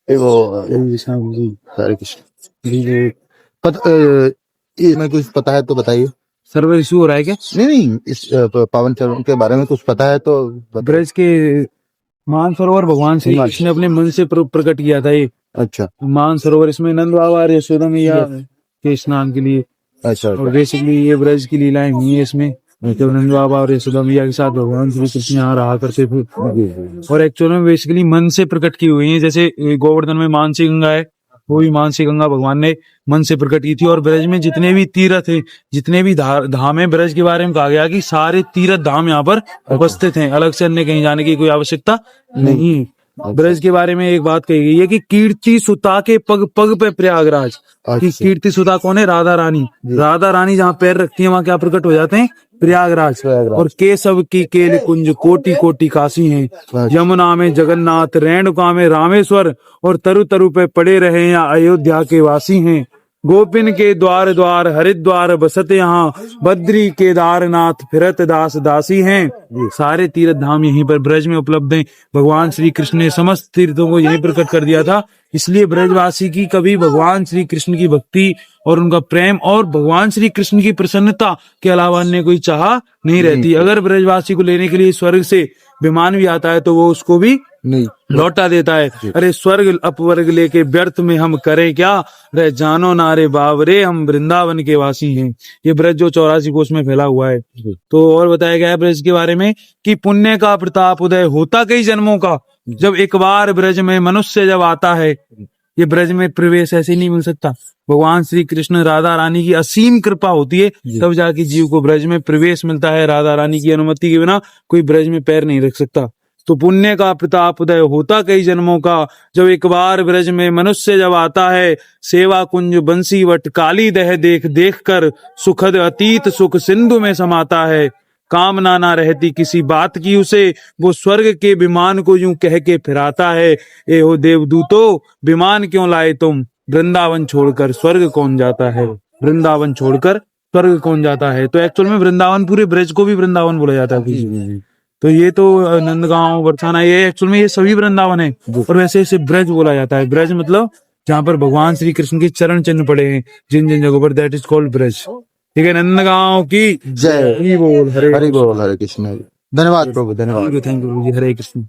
वो हरे कृष्ण जी। ये मैं कुछ पता है तो बताइए। सर्वर इशू हो रहा है क्या? नहीं, इस पावन चरण के बारे में कुछ पता है तो बताइए। ब्रज के मानसरोवर भगवान श्री कृष्ण ने अपने मन से प्रकट किया था। ये अच्छा मानसरोवर, इसमें नंद बाबा और यशोदा मैया के स्नान के लिए। अच्छा और बेसिकली ये ब्रज की लीलाएं हुई है इसमें, जब नंद बाबा और यशोदा मैया के साथ भगवान श्री कृष्ण यहाँ रहा करते थे। और एक्चुअल में बेसिकली मन से प्रकट की हुई है। जैसे गोवर्धन में मानसी गंगा है, वो भी मानसी गंगा भगवान ने मन से प्रकट की थी। और ब्रज में जितने भी तीर्थ है, जितने भी धाम है, ब्रज के बारे में कहा गया कि सारे तीर्थ धाम यहाँ पर उपस्थित हैं। अलग से अन्य कहीं जाने की कोई आवश्यकता नहीं है। ब्रज के बारे में एक बात कही गई है कि कीर्ति सुता के पग पग पे प्रयागराज। कि कीर्ति सुता कौन है? राधा रानी। राधा रानी जहाँ पैर रखती है वहां क्या प्रकट हो जाते हैं? प्रयागराज। और केशव की केल कुंज कोटि कोटि काशी हैं। यमुना में जगन्नाथ, रेणुका में रामेश्वर, और तरु तरु पे पड़े रहे या अयोध्या के वासी हैं। गोपिन के द्वार द्वार हरिद्वार बसत यहाँ, बद्री केदारनाथ फिरत दास दासी हैं। सारे तीर्थ धाम यहीं पर ब्रज में उपलब्ध हैं। भगवान श्री कृष्ण ने समस्त तीर्थों को यहीं प्रकट कर दिया था। इसलिए ब्रजवासी की कभी भगवान श्री कृष्ण की भक्ति और उनका प्रेम और भगवान श्री कृष्ण की प्रसन्नता के अलावा अन्य कोई चाह नहीं रहती। अगर ब्रजवासी को लेने के लिए स्वर्ग से विमान भी आता है तो वो उसको भी नहीं लौटा देता है। अरे स्वर्ग अपवर्ग लेके व्यर्थ में हम करें क्या, रे जानो नारे बावरे हम वृंदावन के वासी हैं। ये ब्रज जो 84 कोष में फैला हुआ है। तो और बताया गया है ब्रज के बारे में कि पुण्य का प्रताप उदय होता कई जन्मों का, जब एक बार ब्रज में मनुष्य जब आता है। ये ब्रज में प्रवेश ऐसे नहीं मिल सकता। भगवान श्री कृष्ण राधा रानी की असीम कृपा होती है तब जाके जीव को ब्रज में प्रवेश मिलता है। राधा रानी की अनुमति के बिना कोई ब्रज में पैर नहीं रख सकता। तो पुण्य का प्रताप उदय होता कई जन्मों का, जब एक बार ब्रज में मनुष्य जब आता है। सेवा कुंज बंसी वट काली दह देख देख कर, सुखद अतीत सुख सिंधु में समाता है। कामना ना रहती किसी बात की उसे, वो स्वर्ग के विमान को यूं कह के फिराता है। ए हो देवदूतो विमान क्यों लाए तुम, वृंदावन छोड़कर स्वर्ग कौन जाता है। वृंदावन छोड़कर स्वर्ग कौन जाता है। तो एक्चुअल में वृंदावन, पूरे ब्रज को भी वृंदावन बोला जाता है। तो ये तो नंदगांव बरसाना, ये एक्चुअल में ये सभी वृंदावन है। और वैसे इसे ब्रज बोला जाता है। ब्रज मतलब जहाँ पर भगवान श्री कृष्ण के चरण चिन्ह पड़े हैं जिन जिन जगहों पर, दैट इज कॉल्ड ब्रज। ठीक है, नंदगांव की जय। हरि बोल, हरे बोल, हरे कृष्ण। धन्यवाद प्रभु, धन्यवाद। Thank you, Hare Krishna.